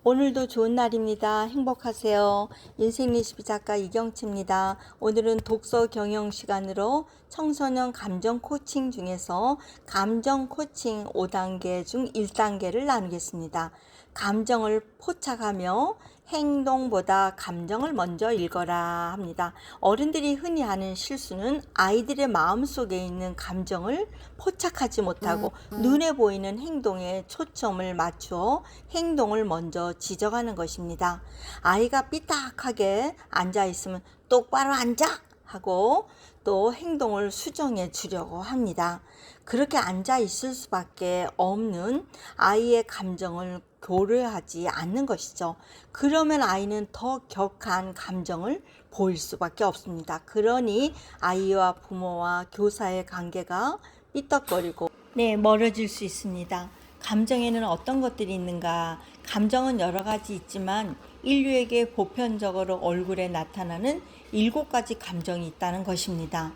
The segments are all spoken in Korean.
오늘도 좋은 날입니다. 행복하세요. 인생 레시피 작가 이경치입니다. 오늘은 독서 경영 시간으로 청소년 감정 코칭 중에서 감정 코칭 5단계 중 1단계를 나누겠습니다. 감정을 포착하며 행동보다 감정을 먼저 읽어라 합니다. 어른들이 흔히 하는 실수는 아이들의 마음속에 있는 감정을 포착하지 못하고 눈에 보이는 행동에 초점을 맞추어 행동을 먼저 지적하는 것입니다. 아이가 삐딱하게 앉아 있으면 똑바로 앉아 하고 또 행동을 수정해 주려고 합니다. 그렇게 앉아 있을 수밖에 없는 아이의 감정을 고려하지 않는 것이죠. 그러면 아이는 더 격한 감정을 보일 수밖에 없습니다. 그러니 아이와 부모와 교사의 관계가 삐떡거리고 멀어질 수 있습니다. 감정에는 어떤 것들이 있는가? 감정은 여러 가지 있지만 인류에게 보편적으로 얼굴에 나타나는 7가지 감정이 있다는 것입니다.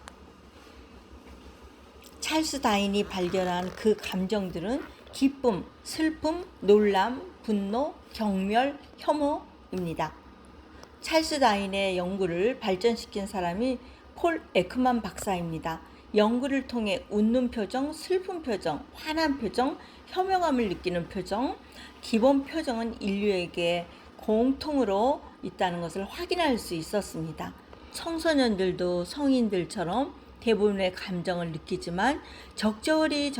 찰스 다인이 발견한 그 감정들은 기쁨, 슬픔, 놀람, 분노, 경멸, 혐오입니다. 찰스 다인의 연구를 발전시킨 사람이 폴 에크만 박사입니다. 연구를 통해 웃는 표정, 슬픈 표정, 화난 표정, 혐오감을 느끼는 표정, 기본 표정은 인류에게 공통으로 있다는 것을 확인할 수 있었습니다. 청소년들도 성인들처럼 대부분의 감정을 느끼지만 적절히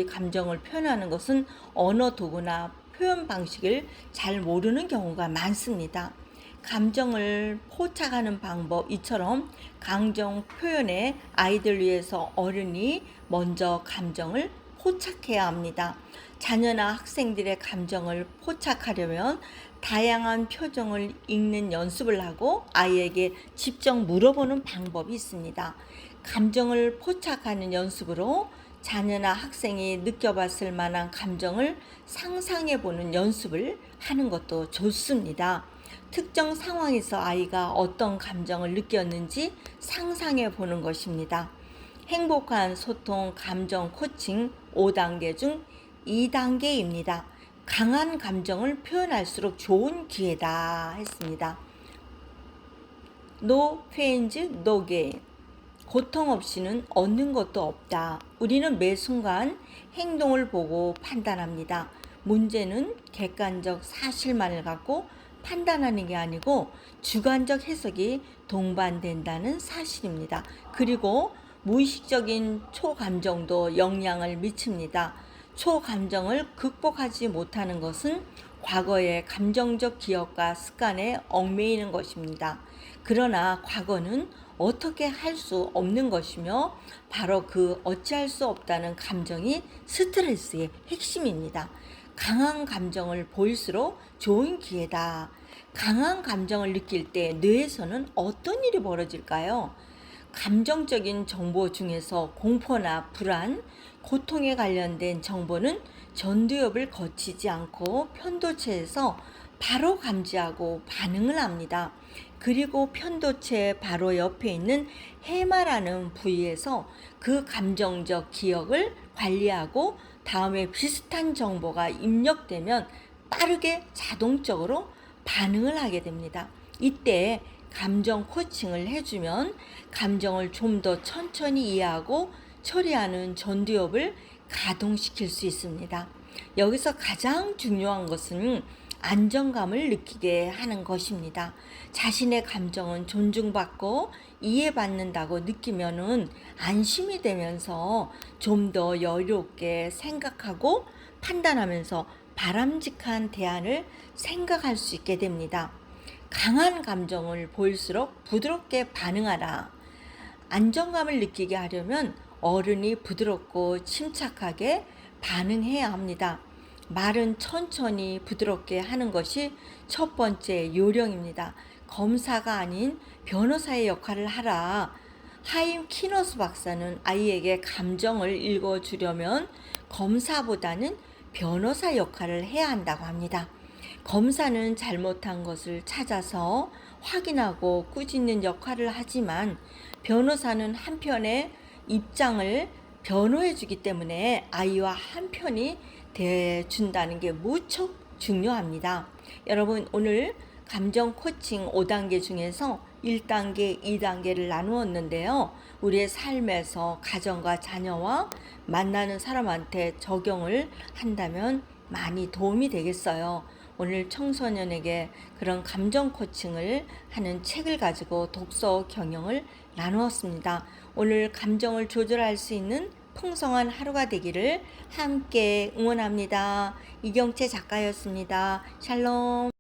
감정을 표현하는 것은 언어 도구나 표현 방식을 잘 모르는 경우가 많습니다. 감정을 포착하는 방법 이처럼 감정 표현에 아이들 위해서 어른이 먼저 감정을 포착해야 합니다. 자녀나 학생들의 감정을 포착하려면 다양한 표정을 읽는 연습을 하고 아이에게 직접 물어보는 방법이 있습니다. 감정을 포착하는 연습으로 자녀나 학생이 느껴봤을 만한 감정을 상상해보는 연습을 하는 것도 좋습니다. 특정 상황에서 아이가 어떤 감정을 느꼈는지 상상해 보는 것입니다. 행복한 소통 감정 코칭 5단계 중 2단계입니다. 강한 감정을 표현할수록 좋은 기회다 했습니다. No pains, no gain. 고통 없이는 얻는 것도 없다. 우리는 매 순간 행동을 보고 판단합니다. 문제는 객관적 사실만을 갖고 판단하는 게 아니고 주관적 해석이 동반된다는 사실입니다. 그리고 무의식적인 초감정도 영향을 미칩니다. 초감정을 극복하지 못하는 것은 과거의 감정적 기억과 습관에 얽매이는 것입니다. 그러나 과거는 어떻게 할 수 없는 것이며 바로 그 어찌할 수 없다는 감정이 스트레스의 핵심입니다. 강한 감정을 보일수록 좋은 기회다. 강한 감정을 느낄 때 뇌에서는 어떤 일이 벌어질까요? 감정적인 정보 중에서 공포나 불안, 고통에 관련된 정보는 전두엽을 거치지 않고 편도체에서 바로 감지하고 반응을 합니다. 그리고 편도체 바로 옆에 있는 해마라는 부위에서 그 감정적 기억을 관리하고 다음에 비슷한 정보가 입력되면 빠르게 자동적으로 반응을 하게 됩니다. 이때 감정 코칭을 해주면 감정을 좀 더 천천히 이해하고 처리하는 전두엽을 가동시킬 수 있습니다. 여기서 가장 중요한 것은 안정감을 느끼게 하는 것입니다. 자신의 감정은 존중받고 이해받는다고 느끼면은 안심이 되면서 좀 더 여유롭게 생각하고 판단하면서 바람직한 대안을 생각할 수 있게 됩니다. 강한 감정을 보일수록 부드럽게 반응하라. 안정감을 느끼게 하려면 어른이 부드럽고 침착하게 반응해야 합니다. 말은 천천히 부드럽게 하는 것이 첫 번째 요령입니다. 검사가 아닌 변호사의 역할을 하라. 하임 키너스 박사는 아이에게 감정을 읽어주려면 검사보다는 변호사 역할을 해야 한다고 합니다. 검사는 잘못한 것을 찾아서 확인하고 꾸짖는 역할을 하지만 변호사는 한편의 입장을 변호해 주기 때문에 아이와 한편이 대준다는 게 무척 중요합니다. 여러분, 오늘 감정 코칭 5단계 중에서 1단계, 2단계를 나누었는데요. 우리의 삶에서 가정과 자녀와 만나는 사람한테 적용을 한다면 많이 도움이 되겠어요. 오늘 청소년에게 그런 감정 코칭을 하는 책을 가지고 독서 경영을 나누었습니다. 오늘 감정을 조절할 수 있는 풍성한 하루가 되기를 함께 응원합니다. 이경채 작가였습니다. 샬롬.